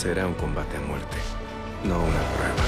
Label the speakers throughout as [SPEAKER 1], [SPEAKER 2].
[SPEAKER 1] Será un combate a muerte, no una prueba.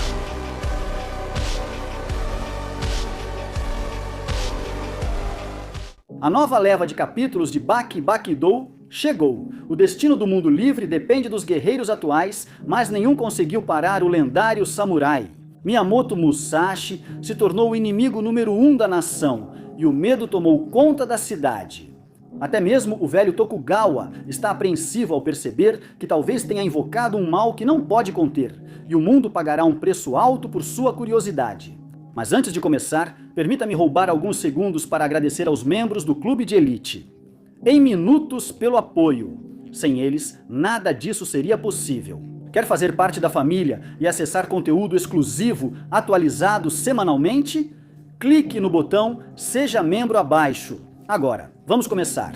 [SPEAKER 2] A nova leva de capítulos de Baki Bakidou chegou. O destino do mundo livre depende dos guerreiros atuais, mas nenhum conseguiu parar o lendário samurai. Miyamoto Musashi se tornou o inimigo número 1 da nação, e o medo tomou conta da cidade. Até mesmo o velho Tokugawa está apreensivo ao perceber que talvez tenha invocado um mal que não pode conter, e o mundo pagará um preço alto por sua curiosidade. Mas antes de começar, permita-me roubar alguns segundos para agradecer aos membros do Clube de Elite. Em minutos pelo apoio. Sem eles, nada disso seria possível. Quer fazer parte da família e acessar conteúdo exclusivo, atualizado semanalmente? Clique no botão Seja Membro abaixo. Agora, vamos começar.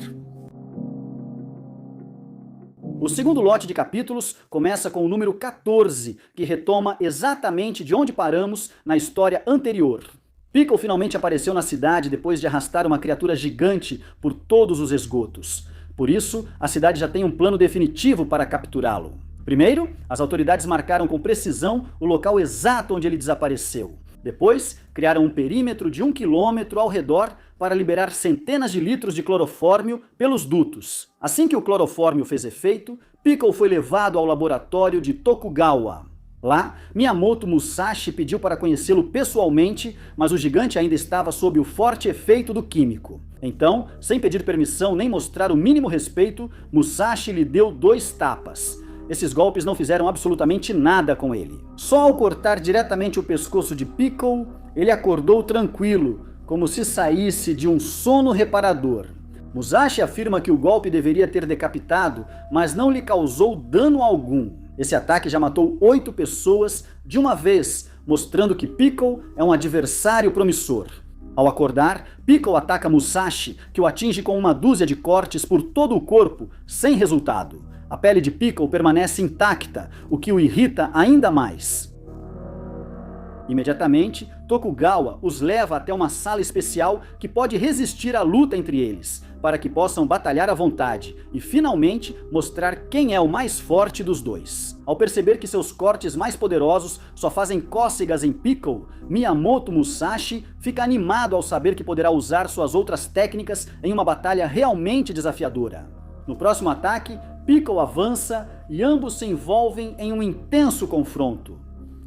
[SPEAKER 2] O segundo lote de capítulos começa com o número 14, que retoma exatamente de onde paramos na história anterior. Piccolo finalmente apareceu na cidade depois de arrastar uma criatura gigante por todos os esgotos. Por isso, a cidade já tem um plano definitivo para capturá-lo. Primeiro, as autoridades marcaram com precisão o local exato onde ele desapareceu. Depois, criaram um perímetro de 1 quilômetro ao redor para liberar centenas de litros de clorofórmio pelos dutos. Assim que o clorofórmio fez efeito, Piccolo foi levado ao laboratório de Tokugawa. Lá, Miyamoto Musashi pediu para conhecê-lo pessoalmente, mas o gigante ainda estava sob o forte efeito do químico. Então, sem pedir permissão nem mostrar o mínimo respeito, Musashi lhe deu 2 tapas. Esses golpes não fizeram absolutamente nada com ele. Só ao cortar diretamente o pescoço de Piccolo, ele acordou tranquilo, como se saísse de um sono reparador. Musashi afirma que o golpe deveria ter decapitado, mas não lhe causou dano algum. Esse ataque já matou 8 pessoas de uma vez, mostrando que Piccolo é um adversário promissor. Ao acordar, Piccolo ataca Musashi, que o atinge com uma dúzia de cortes por todo o corpo, sem resultado. A pele de Piccolo permanece intacta, o que o irrita ainda mais. Imediatamente, Tokugawa os leva até uma sala especial que pode resistir à luta entre eles, para que possam batalhar à vontade e, finalmente, mostrar quem é o mais forte dos dois. Ao perceber que seus cortes mais poderosos só fazem cócegas em Piccolo, Miyamoto Musashi fica animado ao saber que poderá usar suas outras técnicas em uma batalha realmente desafiadora. No próximo ataque, Piccolo avança e ambos se envolvem em um intenso confronto.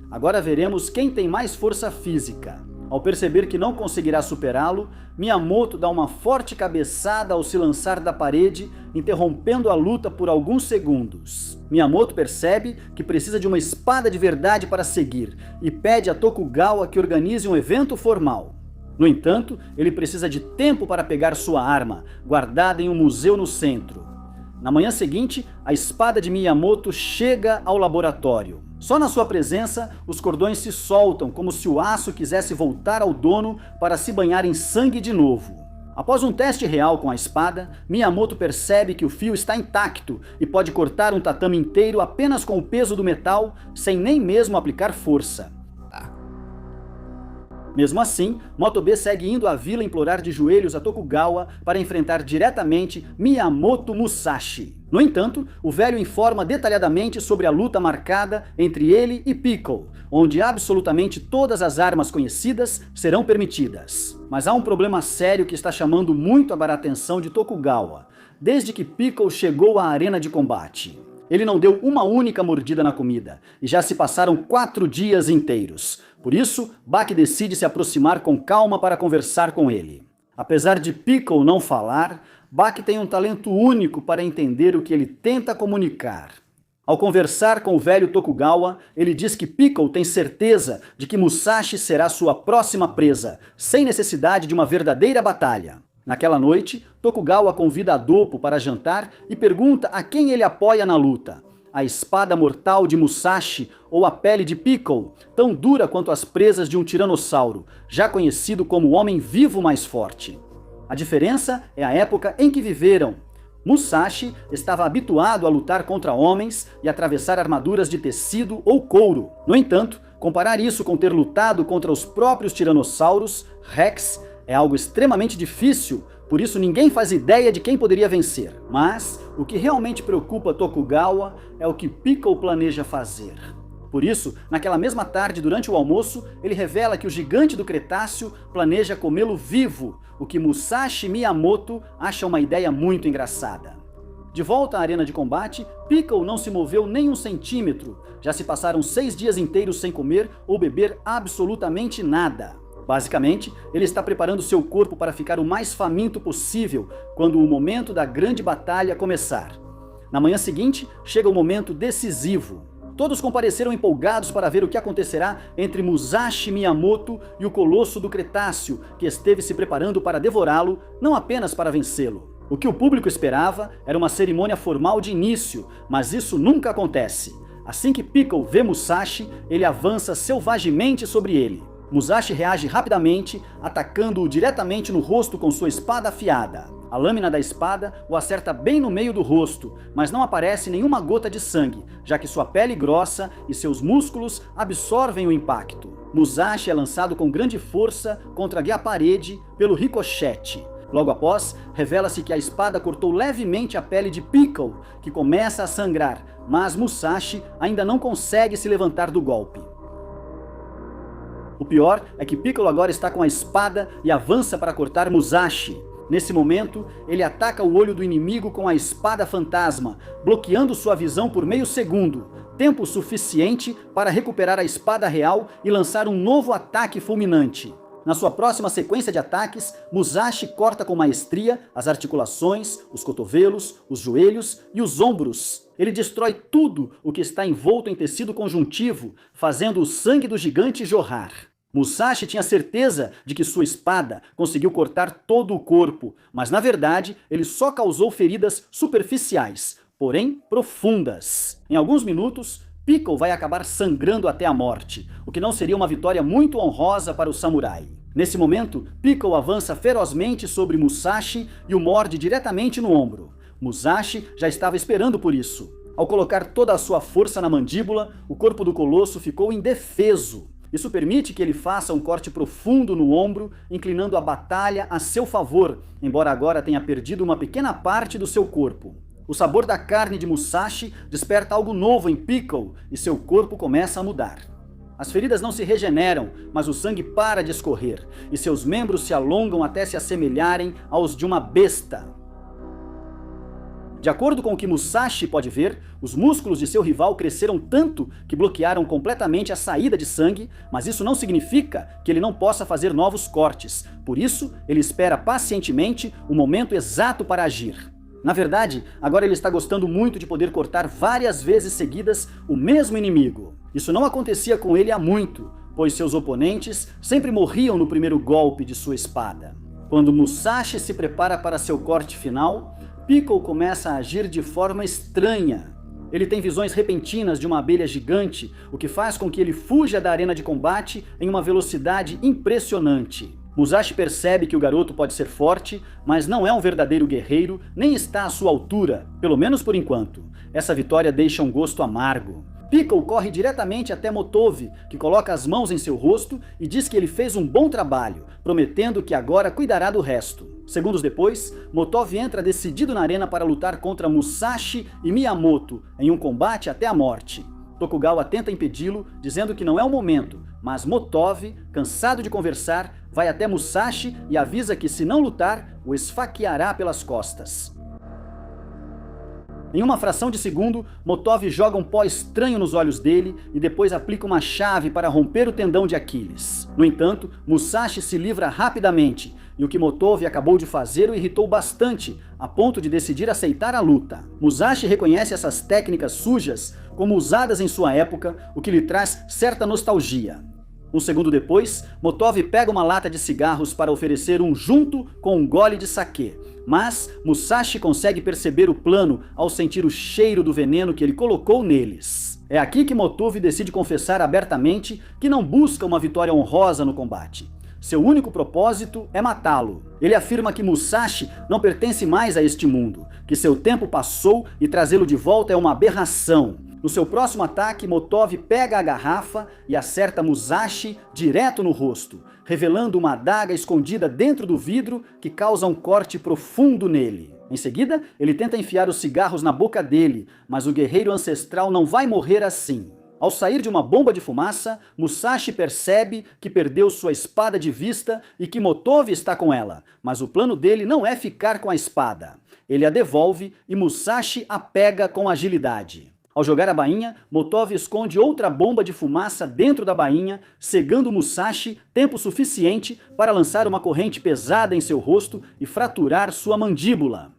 [SPEAKER 2] Agora veremos quem tem mais força física. Ao perceber que não conseguirá superá-lo, Miyamoto dá uma forte cabeçada ao se lançar da parede, interrompendo a luta por alguns segundos. Miyamoto percebe que precisa de uma espada de verdade para seguir e pede a Tokugawa que organize um evento formal. No entanto, ele precisa de tempo para pegar sua arma, guardada em um museu no centro. Na manhã seguinte, a espada de Miyamoto chega ao laboratório. Só na sua presença, os cordões se soltam, como se o aço quisesse voltar ao dono para se banhar em sangue de novo. Após um teste real com a espada, Miyamoto percebe que o fio está intacto e pode cortar um tatame inteiro apenas com o peso do metal, sem nem mesmo aplicar força. Mesmo assim, Motobe segue indo à vila implorar de joelhos a Tokugawa para enfrentar diretamente Miyamoto Musashi. No entanto, o velho informa detalhadamente sobre a luta marcada entre ele e Piccolo, onde absolutamente todas as armas conhecidas serão permitidas. Mas há um problema sério que está chamando muito a atenção de Tokugawa, desde que Piccolo chegou à arena de combate. Ele não deu uma única mordida na comida, e já se passaram 4 dias inteiros. Por isso, Baki decide se aproximar com calma para conversar com ele. Apesar de Piccolo não falar, Baki tem um talento único para entender o que ele tenta comunicar. Ao conversar com o velho Tokugawa, ele diz que Piccolo tem certeza de que Musashi será sua próxima presa, sem necessidade de uma verdadeira batalha. Naquela noite, Tokugawa convida a Doppo para jantar e pergunta a quem ele apoia na luta. A espada mortal de Musashi ou a pele de Piccolo, tão dura quanto as presas de um tiranossauro, já conhecido como o homem vivo mais forte. A diferença é a época em que viveram. Musashi estava habituado a lutar contra homens e atravessar armaduras de tecido ou couro. No entanto, comparar isso com ter lutado contra os próprios tiranossauros, Rex, é algo extremamente difícil, por isso ninguém faz ideia de quem poderia vencer. Mas o que realmente preocupa Tokugawa é o que Piccolo planeja fazer. Por isso, naquela mesma tarde, durante o almoço, ele revela que o gigante do Cretáceo planeja comê-lo vivo, o que Musashi Miyamoto acha uma ideia muito engraçada. De volta à arena de combate, Piccolo não se moveu nem um centímetro. Já se passaram 6 dias inteiros sem comer ou beber absolutamente nada. Basicamente, ele está preparando seu corpo para ficar o mais faminto possível quando o momento da grande batalha começar. Na manhã seguinte, chega o momento decisivo. Todos compareceram empolgados para ver o que acontecerá entre Musashi Miyamoto e o Colosso do Cretáceo, que esteve se preparando para devorá-lo, não apenas para vencê-lo. O que o público esperava era uma cerimônia formal de início, mas isso nunca acontece. Assim que Piccolo vê Musashi, ele avança selvagemente sobre ele. Musashi reage rapidamente, atacando-o diretamente no rosto com sua espada afiada. A lâmina da espada o acerta bem no meio do rosto, mas não aparece nenhuma gota de sangue, já que sua pele grossa e seus músculos absorvem o impacto. Musashi é lançado com grande força contra a parede pelo ricochete. Logo após, revela-se que a espada cortou levemente a pele de Piccolo, que começa a sangrar, mas Musashi ainda não consegue se levantar do golpe. O pior é que Piccolo agora está com a espada e avança para cortar Musashi. Nesse momento, ele ataca o olho do inimigo com a espada fantasma, bloqueando sua visão por meio segundo, tempo suficiente para recuperar a espada real e lançar um novo ataque fulminante. Na sua próxima sequência de ataques, Musashi corta com maestria as articulações, os cotovelos, os joelhos e os ombros. Ele destrói tudo o que está envolto em tecido conjuntivo, fazendo o sangue do gigante jorrar. Musashi tinha certeza de que sua espada conseguiu cortar todo o corpo, mas na verdade ele só causou feridas superficiais, porém profundas. Em alguns minutos, Piccolo vai acabar sangrando até a morte, o que não seria uma vitória muito honrosa para o samurai. Nesse momento, Piccolo avança ferozmente sobre Musashi e o morde diretamente no ombro. Musashi já estava esperando por isso. Ao colocar toda a sua força na mandíbula, o corpo do colosso ficou indefeso. Isso permite que ele faça um corte profundo no ombro, inclinando a batalha a seu favor, embora agora tenha perdido uma pequena parte do seu corpo. O sabor da carne de Musashi desperta algo novo em Piccolo e seu corpo começa a mudar. As feridas não se regeneram, mas o sangue para de escorrer e seus membros se alongam até se assemelharem aos de uma besta. De acordo com o que Musashi pode ver, os músculos de seu rival cresceram tanto que bloquearam completamente a saída de sangue, mas isso não significa que ele não possa fazer novos cortes. Por isso, ele espera pacientemente o momento exato para agir. Na verdade, agora ele está gostando muito de poder cortar várias vezes seguidas o mesmo inimigo. Isso não acontecia com ele há muito, pois seus oponentes sempre morriam no primeiro golpe de sua espada. Quando Musashi se prepara para seu corte final, Piccolo começa a agir de forma estranha. Ele tem visões repentinas de uma abelha gigante, o que faz com que ele fuja da arena de combate em uma velocidade impressionante. Musashi percebe que o garoto pode ser forte, mas não é um verdadeiro guerreiro, nem está à sua altura, pelo menos por enquanto. Essa vitória deixa um gosto amargo. Piccolo corre diretamente até Motove, que coloca as mãos em seu rosto e diz que ele fez um bom trabalho, prometendo que agora cuidará do resto. Segundos depois, Motove entra decidido na arena para lutar contra Musashi e Miyamoto em um combate até a morte. Tokugawa tenta impedi-lo, dizendo que não é o momento, mas Motove, cansado de conversar, vai até Musashi e avisa que se não lutar, o esfaqueará pelas costas. Em uma fração de segundo, Motove joga um pó estranho nos olhos dele e depois aplica uma chave para romper o tendão de Aquiles. No entanto, Musashi se livra rapidamente, e o que Motove acabou de fazer o irritou bastante, a ponto de decidir aceitar a luta. Musashi reconhece essas técnicas sujas como usadas em sua época, o que lhe traz certa nostalgia. Um segundo depois, Motove pega uma lata de cigarros para oferecer um junto com um gole de saquê. Mas Musashi consegue perceber o plano ao sentir o cheiro do veneno que ele colocou neles. É aqui que Motove decide confessar abertamente que não busca uma vitória honrosa no combate. Seu único propósito é matá-lo. Ele afirma que Musashi não pertence mais a este mundo, que seu tempo passou e trazê-lo de volta é uma aberração. No seu próximo ataque, Motov pega a garrafa e acerta Musashi direto no rosto, revelando uma adaga escondida dentro do vidro que causa um corte profundo nele. Em seguida, ele tenta enfiar os cigarros na boca dele, mas o guerreiro ancestral não vai morrer assim. Ao sair de uma bomba de fumaça, Musashi percebe que perdeu sua espada de vista e que Motov está com ela, mas o plano dele não é ficar com a espada. Ele a devolve e Musashi a pega com agilidade. Ao jogar a bainha, Motov esconde outra bomba de fumaça dentro da bainha, cegando Musashi tempo suficiente para lançar uma corrente pesada em seu rosto e fraturar sua mandíbula.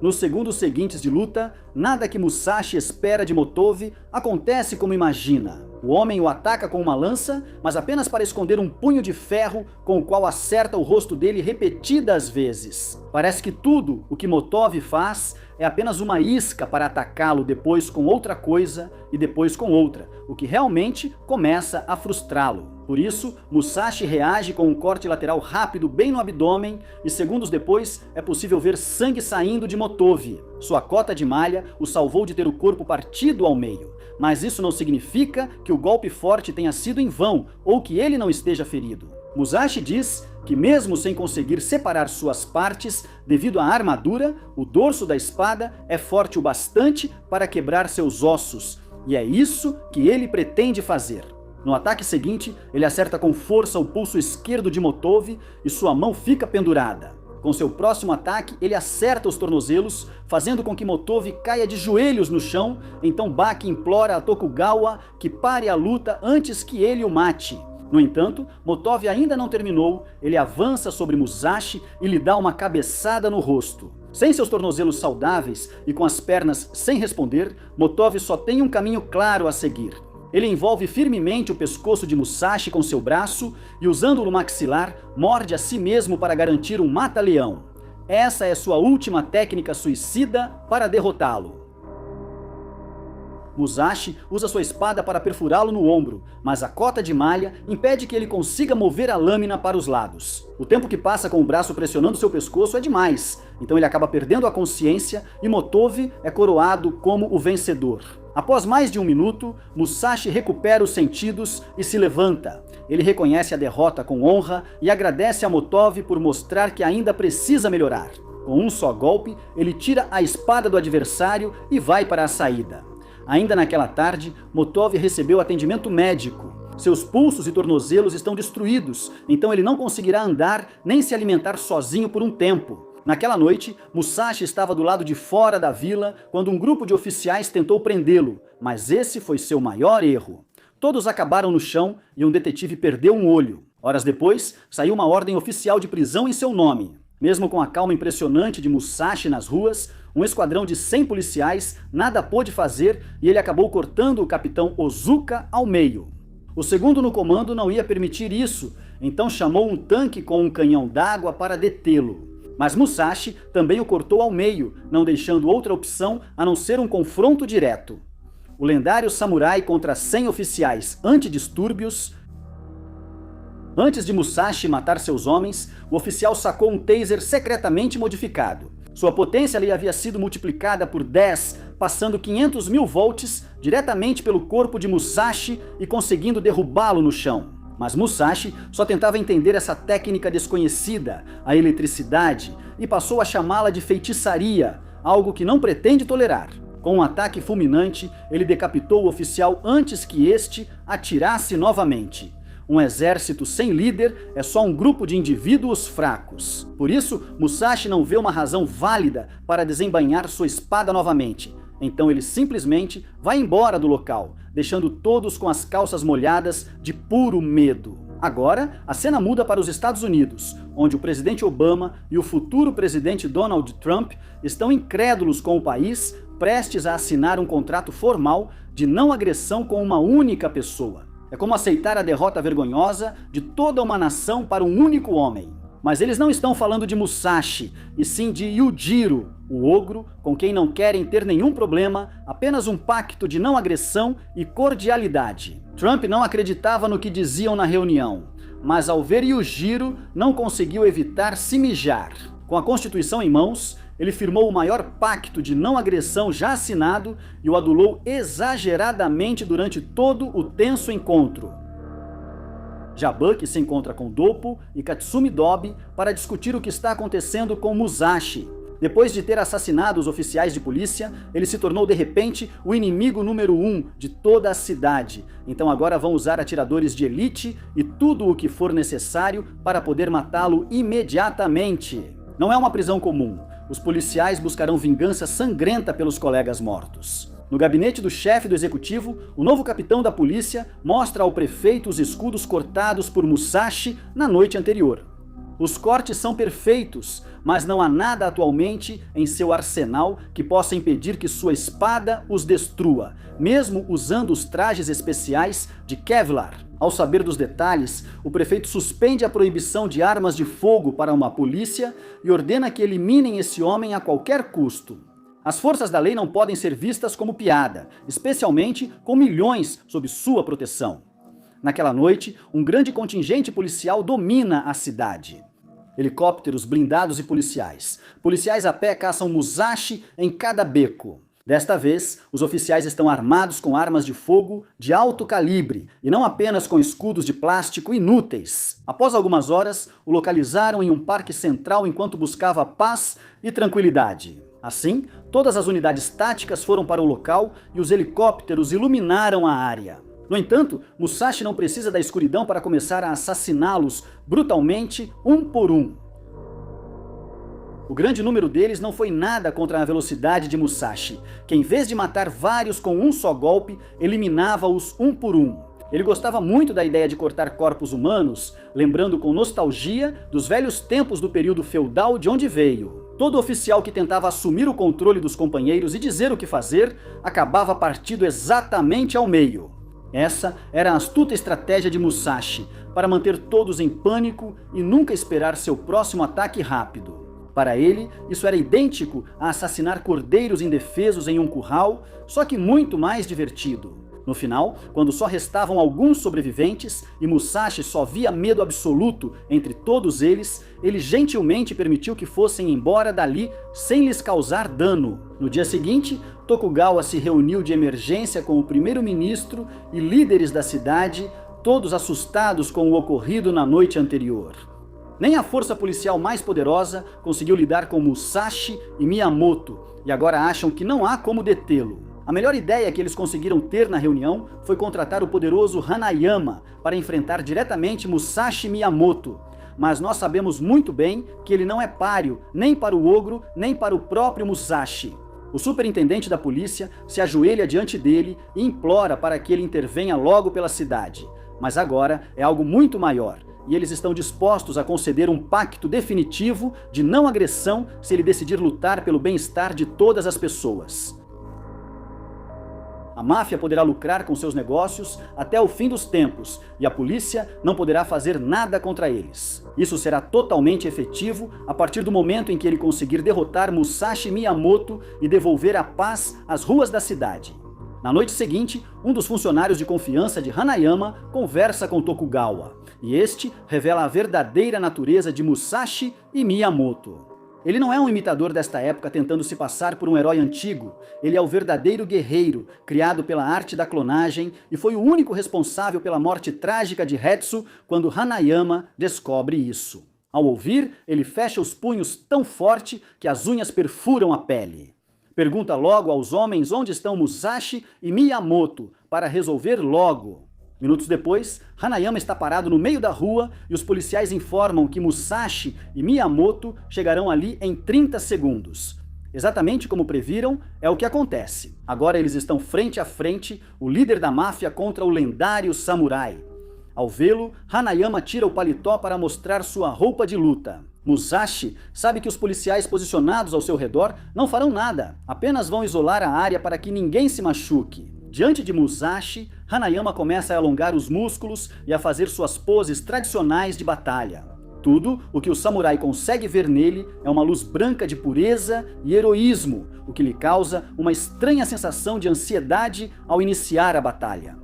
[SPEAKER 2] Nos segundos seguintes de luta, nada que Musashi espera de Motov acontece como imagina. O homem o ataca com uma lança, mas apenas para esconder um punho de ferro com o qual acerta o rosto dele repetidas vezes. Parece que tudo o que Motov faz é apenas uma isca para atacá-lo depois com outra coisa e depois com outra, o que realmente começa a frustrá-lo. Por isso, Musashi reage com um corte lateral rápido bem no abdômen e segundos depois é possível ver sangue saindo de Motov. Sua cota de malha o salvou de ter o corpo partido ao meio. Mas isso não significa que o golpe forte tenha sido em vão ou que ele não esteja ferido. Musashi diz que mesmo sem conseguir separar suas partes, devido à armadura, o dorso da espada é forte o bastante para quebrar seus ossos. E é isso que ele pretende fazer. No ataque seguinte, ele acerta com força o pulso esquerdo de Motov e sua mão fica pendurada. Com seu próximo ataque, ele acerta os tornozelos, fazendo com que Motov caia de joelhos no chão, então Baki implora a Tokugawa que pare a luta antes que ele o mate. No entanto, Motov ainda não terminou, ele avança sobre Musashi e lhe dá uma cabeçada no rosto. Sem seus tornozelos saudáveis e com as pernas sem responder, Motov só tem um caminho claro a seguir. Ele envolve firmemente o pescoço de Musashi com seu braço e, usando-o no maxilar, morde a si mesmo para garantir um mata-leão. Essa é sua última técnica suicida para derrotá-lo. Musashi usa sua espada para perfurá-lo no ombro, mas a cota de malha impede que ele consiga mover a lâmina para os lados. O tempo que passa com o braço pressionando seu pescoço é demais, então ele acaba perdendo a consciência e Motov é coroado como o vencedor. Após mais de 1 minuto, Musashi recupera os sentidos e se levanta. Ele reconhece a derrota com honra e agradece a Motov por mostrar que ainda precisa melhorar. Com um só golpe, ele tira a espada do adversário e vai para a saída. Ainda naquela tarde, Motov recebeu atendimento médico. Seus pulsos e tornozelos estão destruídos, então ele não conseguirá andar nem se alimentar sozinho por um tempo. Naquela noite, Musashi estava do lado de fora da vila quando um grupo de oficiais tentou prendê-lo, mas esse foi seu maior erro. Todos acabaram no chão e um detetive perdeu um olho. Horas depois, saiu uma ordem oficial de prisão em seu nome. Mesmo com a calma impressionante de Musashi nas ruas, um esquadrão de 100 policiais nada pôde fazer e ele acabou cortando o capitão Ozuka ao meio. O segundo no comando não ia permitir isso, então chamou um tanque com um canhão d'água para detê-lo. Mas Musashi também o cortou ao meio, não deixando outra opção a não ser um confronto direto. O lendário samurai contra 100 oficiais antidistúrbios. Antes de Musashi matar seus homens, o oficial sacou um taser secretamente modificado. Sua potência lhe havia sido multiplicada por 10, passando 500 mil volts diretamente pelo corpo de Musashi e conseguindo derrubá-lo no chão. Mas Musashi só tentava entender essa técnica desconhecida, a eletricidade, e passou a chamá-la de feitiçaria, algo que não pretende tolerar. Com um ataque fulminante, ele decapitou o oficial antes que este atirasse novamente. Um exército sem líder é só um grupo de indivíduos fracos. Por isso, Musashi não vê uma razão válida para desembainhar sua espada novamente. Então ele simplesmente vai embora do local, deixando todos com as calças molhadas de puro medo. Agora, a cena muda para os Estados Unidos, onde o presidente Obama e o futuro presidente Donald Trump estão incrédulos com o país, prestes a assinar um contrato formal de não agressão com uma única pessoa. É como aceitar a derrota vergonhosa de toda uma nação para um único homem. Mas eles não estão falando de Musashi, e sim de Yujiro, o ogro com quem não querem ter nenhum problema, apenas um pacto de não agressão e cordialidade. Trump não acreditava no que diziam na reunião. mas ao ver Yujiro, não conseguiu evitar se mijar. Com a Constituição em mãos, ele firmou o maior pacto de não agressão já assinado e o adulou exageradamente durante todo o tenso encontro. Já Buck se encontra com Doppo e Katsumi Dobe para discutir o que está acontecendo com Musashi. Depois de ter assassinado os oficiais de polícia, ele se tornou de repente o inimigo número 1 de toda a cidade. Então agora vão usar atiradores de elite e tudo o que for necessário para poder matá-lo imediatamente. Não é uma prisão comum. Os policiais buscarão vingança sangrenta pelos colegas mortos. No gabinete do chefe do executivo, o novo capitão da polícia mostra ao prefeito os escudos cortados por Musashi na noite anterior. Os cortes são perfeitos, mas não há nada atualmente em seu arsenal que possa impedir que sua espada os destrua, mesmo usando os trajes especiais de Kevlar. Ao saber dos detalhes, o prefeito suspende a proibição de armas de fogo para uma polícia e ordena que eliminem esse homem a qualquer custo. As forças da lei não podem ser vistas como piada, especialmente com milhões sob sua proteção. Naquela noite, um grande contingente policial domina a cidade. Helicópteros, blindados e policiais. Policiais a pé caçam Musashi em cada beco. Desta vez, os oficiais estão armados com armas de fogo de alto calibre e não apenas com escudos de plástico inúteis. Após algumas horas, o localizaram em um parque central enquanto buscava paz e tranquilidade. Assim, todas as unidades táticas foram para o local e os helicópteros iluminaram a área. No entanto, Musashi não precisa da escuridão para começar a assassiná-los brutalmente, um por um. O grande número deles não foi nada contra a velocidade de Musashi, que em vez de matar vários com um só golpe, eliminava-os um por um. Ele gostava muito da ideia de cortar corpos humanos, lembrando com nostalgia dos velhos tempos do período feudal de onde veio. Todo oficial que tentava assumir o controle dos companheiros e dizer o que fazer, acabava partido exatamente ao meio. Essa era a astuta estratégia de Musashi, para manter todos em pânico e nunca esperar seu próximo ataque rápido. Para ele, isso era idêntico a assassinar cordeiros indefesos em um curral, só que muito mais divertido. No final, quando só restavam alguns sobreviventes e Musashi só via medo absoluto entre todos eles, ele gentilmente permitiu que fossem embora dali sem lhes causar dano. No dia seguinte, Tokugawa se reuniu de emergência com o primeiro-ministro e líderes da cidade, todos assustados com o ocorrido na noite anterior. Nem a força policial mais poderosa conseguiu lidar com Musashi e Miyamoto, e agora acham que não há como detê-lo. A melhor ideia que eles conseguiram ter na reunião foi contratar o poderoso Hanayama para enfrentar diretamente Musashi Miyamoto. Mas nós sabemos muito bem que ele não é páreo nem para o ogro, nem para o próprio Musashi. O superintendente da polícia se ajoelha diante dele e implora para que ele intervenha logo pela cidade. Mas agora é algo muito maior, e eles estão dispostos a conceder um pacto definitivo de não agressão se ele decidir lutar pelo bem-estar de todas as pessoas. A máfia poderá lucrar com seus negócios até o fim dos tempos, e a polícia não poderá fazer nada contra eles. Isso será totalmente efetivo a partir do momento em que ele conseguir derrotar Musashi Miyamoto e devolver a paz às ruas da cidade. Na noite seguinte, um dos funcionários de confiança de Hanayama conversa com Tokugawa, e este revela a verdadeira natureza de Musashi e Miyamoto. Ele não é um imitador desta época tentando se passar por um herói antigo. Ele é o verdadeiro guerreiro, criado pela arte da clonagem e foi o único responsável pela morte trágica de Hetsu quando Hanayama descobre isso. Ao ouvir, ele fecha os punhos tão forte que as unhas perfuram a pele. Pergunta logo aos homens onde estão Musashi e Miyamoto, para resolver logo. Minutos depois, Hanayama está parado no meio da rua e os policiais informam que Musashi e Miyamoto chegarão ali em 30 segundos. Exatamente como previram, é o que acontece. Agora eles estão frente a frente, o líder da máfia contra o lendário samurai. Ao vê-lo, Hanayama tira o paletó para mostrar sua roupa de luta. Musashi sabe que os policiais posicionados ao seu redor não farão nada, apenas vão isolar a área para que ninguém se machuque. Diante de Musashi, Hanayama começa a alongar os músculos e a fazer suas poses tradicionais de batalha. Tudo o que o samurai consegue ver nele é uma luz branca de pureza e heroísmo, o que lhe causa uma estranha sensação de ansiedade ao iniciar a batalha.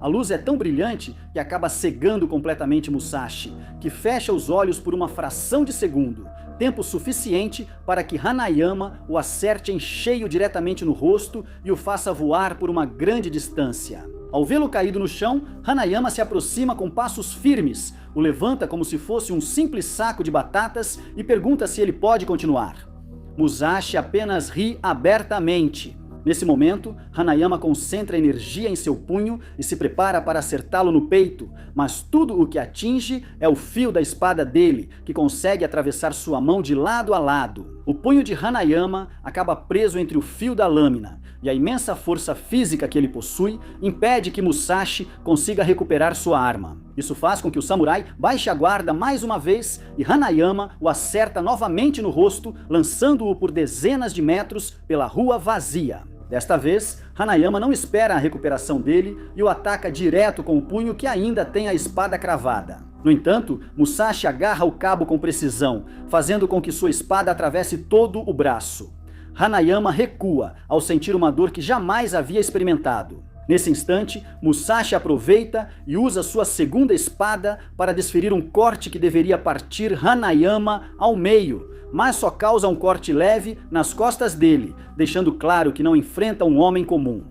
[SPEAKER 2] A luz é tão brilhante que acaba cegando completamente Musashi, que fecha os olhos por uma fração de segundo, tempo suficiente para que Hanayama o acerte em cheio diretamente no rosto e o faça voar por uma grande distância. Ao vê-lo caído no chão, Hanayama se aproxima com passos firmes, o levanta como se fosse um simples saco de batatas e pergunta se ele pode continuar. Musashi apenas ri abertamente. Nesse momento, Hanayama concentra energia em seu punho e se prepara para acertá-lo no peito, mas tudo o que atinge é o fio da espada dele, que consegue atravessar sua mão de lado a lado. O punho de Hanayama acaba preso entre o fio da lâmina, e a imensa força física que ele possui impede que Musashi consiga recuperar sua arma. Isso faz com que o samurai baixe a guarda mais uma vez e Hanayama o acerta novamente no rosto, lançando-o por dezenas de metros pela rua vazia. Desta vez, Hanayama não espera a recuperação dele e o ataca direto com o punho que ainda tem a espada cravada. No entanto, Musashi agarra o cabo com precisão, fazendo com que sua espada atravesse todo o braço. Hanayama recua ao sentir uma dor que jamais havia experimentado. Nesse instante, Musashi aproveita e usa sua segunda espada para desferir um corte que deveria partir Hanayama ao meio, mas só causa um corte leve nas costas dele, deixando claro que não enfrenta um homem comum.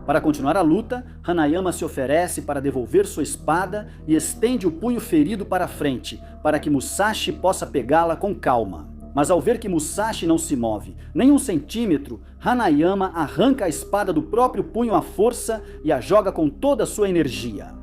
[SPEAKER 2] Para continuar a luta, Hanayama se oferece para devolver sua espada e estende o punho ferido para frente, para que Musashi possa pegá-la com calma. Mas ao ver que Musashi não se move nem um centímetro, Hanayama arranca a espada do próprio punho à força e a joga com toda a sua energia.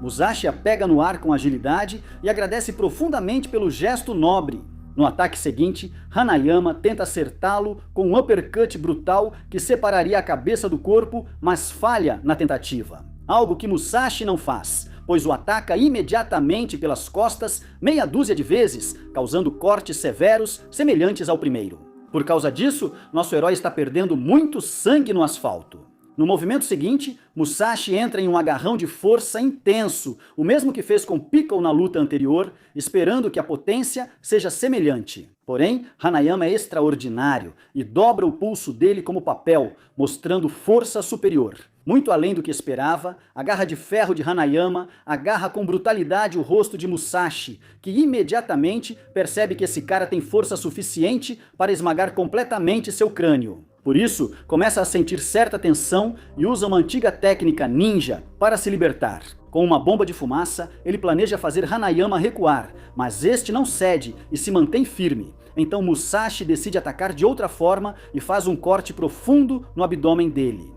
[SPEAKER 2] Musashi a pega no ar com agilidade e agradece profundamente pelo gesto nobre. No ataque seguinte, Hanayama tenta acertá-lo com um uppercut brutal que separaria a cabeça do corpo, mas falha na tentativa. Algo que Musashi não faz, pois o ataca imediatamente pelas costas meia dúzia de vezes, causando cortes severos semelhantes ao primeiro. Por causa disso, nosso herói está perdendo muito sangue no asfalto. No movimento seguinte, Musashi entra em um agarrão de força intenso, o mesmo que fez com Pickle na luta anterior, esperando que a potência seja semelhante. Porém, Hanayama é extraordinário e dobra o pulso dele como papel, mostrando força superior. Muito além do que esperava, a garra de ferro de Hanayama agarra com brutalidade o rosto de Musashi, que imediatamente percebe que esse cara tem força suficiente para esmagar completamente seu crânio. Por isso, começa a sentir certa tensão e usa uma antiga técnica ninja para se libertar. Com uma bomba de fumaça, ele planeja fazer Hanayama recuar, mas este não cede e se mantém firme. Então Musashi decide atacar de outra forma e faz um corte profundo no abdômen dele.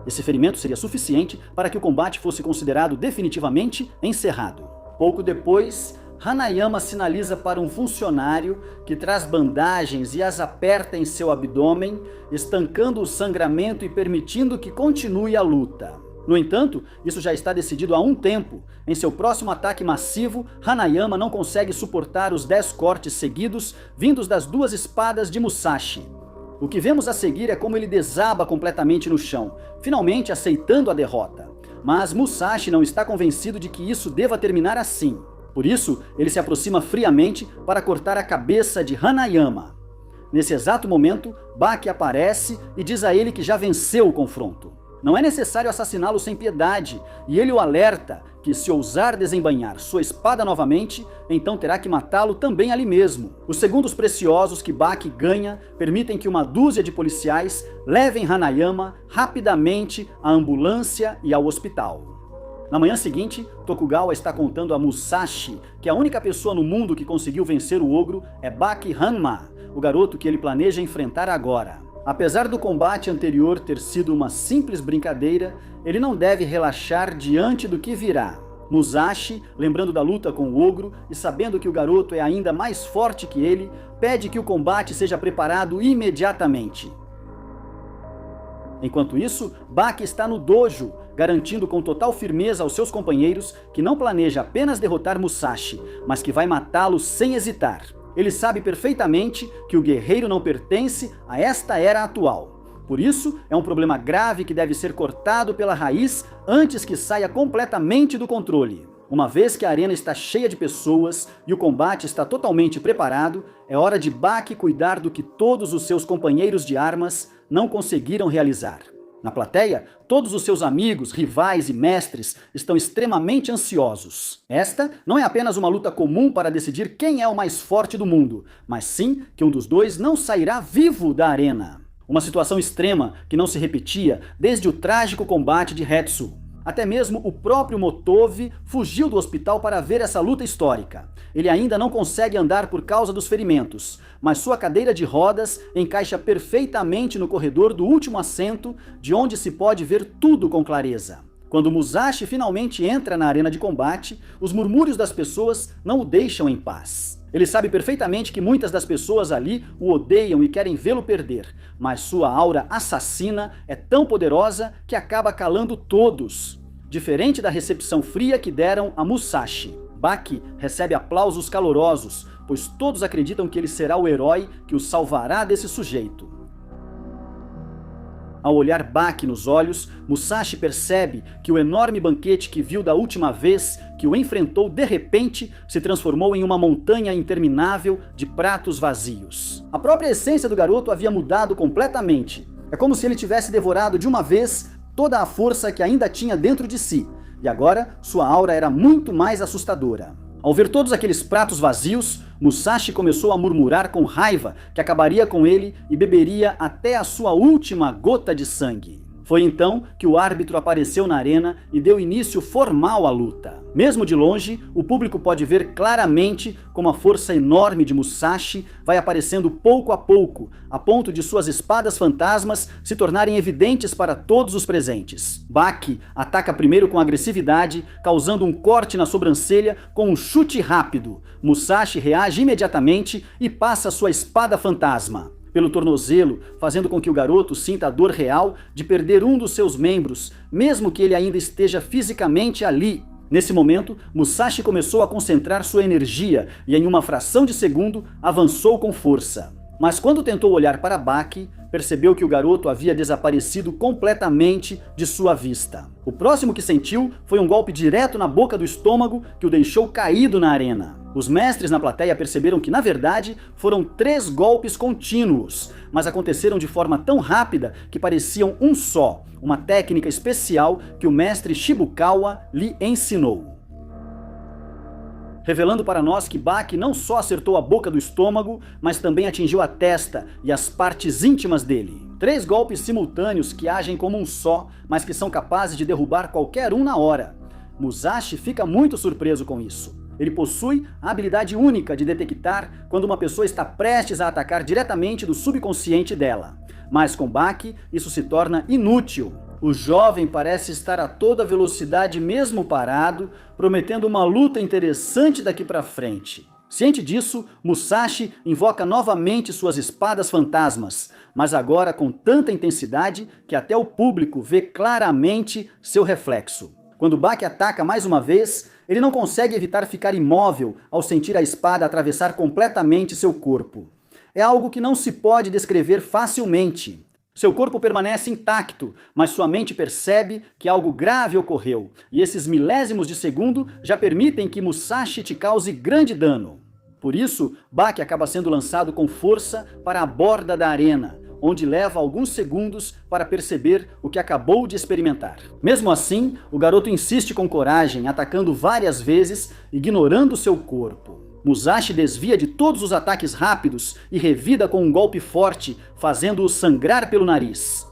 [SPEAKER 2] Esse ferimento seria suficiente para que o combate fosse considerado definitivamente encerrado. Pouco depois, Hanayama sinaliza para um funcionário que traz bandagens e as aperta em seu abdômen, estancando o sangramento e permitindo que continue a luta. No entanto, isso já está decidido há um tempo. Em seu próximo ataque massivo, Hanayama não consegue suportar os 10 cortes seguidos vindos das duas espadas de Musashi. O que vemos a seguir é como ele desaba completamente no chão, finalmente aceitando a derrota. Mas Musashi não está convencido de que isso deva terminar assim. Por isso, ele se aproxima friamente para cortar a cabeça de Hanayama. Nesse exato momento, Baki aparece e diz a ele que já venceu o confronto. Não é necessário assassiná-lo sem piedade, e ele o alerta que se ousar desembainhar sua espada novamente, então terá que matá-lo também ali mesmo. Os segundos preciosos que Baki ganha permitem que uma dúzia de policiais levem Hanayama rapidamente à ambulância e ao hospital. Na manhã seguinte, Tokugawa está contando a Musashi que a única pessoa no mundo que conseguiu vencer o ogro é Baki Hanma, o garoto que ele planeja enfrentar agora. Apesar do combate anterior ter sido uma simples brincadeira, ele não deve relaxar diante do que virá. Musashi, lembrando da luta com o ogro e sabendo que o garoto é ainda mais forte que ele, pede que o combate seja preparado imediatamente. Enquanto isso, Baki está no dojo, garantindo com total firmeza aos seus companheiros que não planeja apenas derrotar Musashi, mas que vai matá-lo sem hesitar. Ele sabe perfeitamente que o guerreiro não pertence a esta era atual. Por isso, é um problema grave que deve ser cortado pela raiz antes que saia completamente do controle. Uma vez que a arena está cheia de pessoas e o combate está totalmente preparado, é hora de Baki cuidar do que todos os seus companheiros de armas não conseguiram realizar. Na plateia, todos os seus amigos, rivais e mestres estão extremamente ansiosos. Esta não é apenas uma luta comum para decidir quem é o mais forte do mundo, mas sim que um dos dois não sairá vivo da arena. Uma situação extrema que não se repetia desde o trágico combate de Hetsu. Até mesmo o próprio Motove fugiu do hospital para ver essa luta histórica. Ele ainda não consegue andar por causa dos ferimentos, mas sua cadeira de rodas encaixa perfeitamente no corredor do último assento, de onde se pode ver tudo com clareza. Quando Musashi finalmente entra na arena de combate, os murmúrios das pessoas não o deixam em paz. Ele sabe perfeitamente que muitas das pessoas ali o odeiam e querem vê-lo perder, mas sua aura assassina é tão poderosa que acaba calando todos. Diferente da recepção fria que deram a Musashi, Baki recebe aplausos calorosos, pois todos acreditam que ele será o herói que o salvará desse sujeito. Ao olhar Baki nos olhos, Musashi percebe que o enorme banquete que viu da última vez que o enfrentou de repente se transformou em uma montanha interminável de pratos vazios. A própria essência do garoto havia mudado completamente. É como se ele tivesse devorado de uma vez toda a força que ainda tinha dentro de si, e agora sua aura era muito mais assustadora. Ao ver todos aqueles pratos vazios, Musashi começou a murmurar com raiva que acabaria com ele e beberia até a sua última gota de sangue. Foi então que o árbitro apareceu na arena e deu início formal à luta. Mesmo de longe, o público pode ver claramente como a força enorme de Musashi vai aparecendo pouco a ponto de suas espadas fantasmas se tornarem evidentes para todos os presentes. Baki ataca primeiro com agressividade, causando um corte na sobrancelha com um chute rápido. Musashi reage imediatamente e passa sua espada fantasma pelo tornozelo, fazendo com que o garoto sinta a dor real de perder um dos seus membros, mesmo que ele ainda esteja fisicamente ali. Nesse momento, Musashi começou a concentrar sua energia e em uma fração de segundo avançou com força. Mas quando tentou olhar para Baki, percebeu que o garoto havia desaparecido completamente de sua vista. O próximo que sentiu foi um golpe direto na boca do estômago que o deixou caído na arena. Os mestres na plateia perceberam que, na verdade, foram 3 golpes contínuos, mas aconteceram de forma tão rápida que pareciam um só, uma técnica especial que o mestre Shibukawa lhe ensinou. Revelando para nós que Baki não só acertou a boca do estômago, mas também atingiu a testa e as partes íntimas dele. 3 golpes simultâneos que agem como um só, mas que são capazes de derrubar qualquer um na hora. Musashi fica muito surpreso com isso. Ele possui a habilidade única de detectar quando uma pessoa está prestes a atacar diretamente do subconsciente dela. Mas com Baki, isso se torna inútil. O jovem parece estar a toda velocidade mesmo parado, prometendo uma luta interessante daqui para frente. Ciente disso, Musashi invoca novamente suas espadas fantasmas, mas agora com tanta intensidade que até o público vê claramente seu reflexo. Quando Baki ataca mais uma vez, ele não consegue evitar ficar imóvel ao sentir a espada atravessar completamente seu corpo. É algo que não se pode descrever facilmente. Seu corpo permanece intacto, mas sua mente percebe que algo grave ocorreu, e esses milésimos de segundo já permitem que Musashi te cause grande dano. Por isso, Baki acaba sendo lançado com força para a borda da arena, onde leva alguns segundos para perceber o que acabou de experimentar. Mesmo assim, o garoto insiste com coragem, atacando várias vezes, ignorando seu corpo. Musashi desvia de todos os ataques rápidos e revida com um golpe forte, fazendo-o sangrar pelo nariz.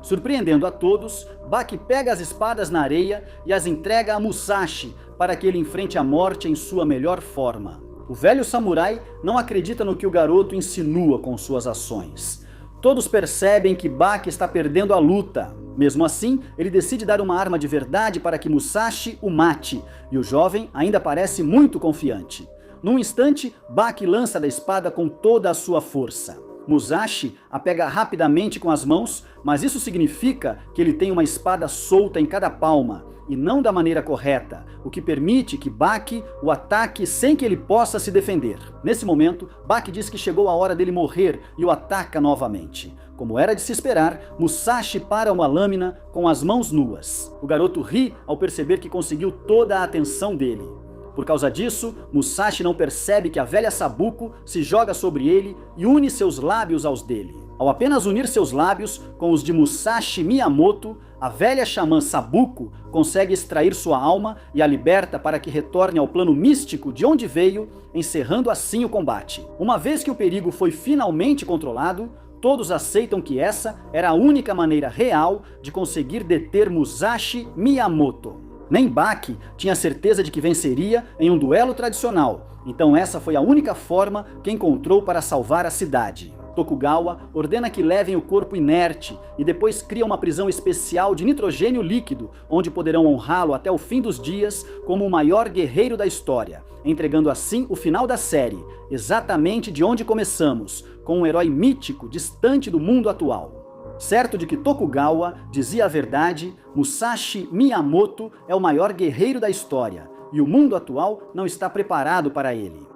[SPEAKER 2] Surpreendendo a todos, Baki pega as espadas na areia e as entrega a Musashi para que ele enfrente a morte em sua melhor forma. O velho samurai não acredita no que o garoto insinua com suas ações. Todos percebem que Baki está perdendo a luta. Mesmo assim, ele decide dar uma arma de verdade para que Musashi o mate, e o jovem ainda parece muito confiante. Num instante, Baki lança da espada com toda a sua força. Musashi a pega rapidamente com as mãos, mas isso significa que ele tem uma espada solta em cada palma, e não da maneira correta, o que permite que Baki o ataque sem que ele possa se defender. Nesse momento, Baki diz que chegou a hora dele morrer e o ataca novamente. Como era de se esperar, Musashi para uma lâmina com as mãos nuas. O garoto ri ao perceber que conseguiu toda a atenção dele. Por causa disso, Musashi não percebe que a velha Sabuko se joga sobre ele e une seus lábios aos dele. Ao apenas unir seus lábios com os de Musashi Miyamoto, a velha xamã Sabuko consegue extrair sua alma e a liberta para que retorne ao plano místico de onde veio, encerrando assim o combate. Uma vez que o perigo foi finalmente controlado, todos aceitam que essa era a única maneira real de conseguir deter Musashi Miyamoto. Nem Baki tinha certeza de que venceria em um duelo tradicional, então essa foi a única forma que encontrou para salvar a cidade. Tokugawa ordena que levem o corpo inerte e depois cria uma prisão especial de nitrogênio líquido, onde poderão honrá-lo até o fim dos dias como o maior guerreiro da história, entregando assim o final da série, exatamente de onde começamos, com um herói mítico distante do mundo atual. Certo de que Tokugawa dizia a verdade, Musashi Miyamoto é o maior guerreiro da história, e o mundo atual não está preparado para ele.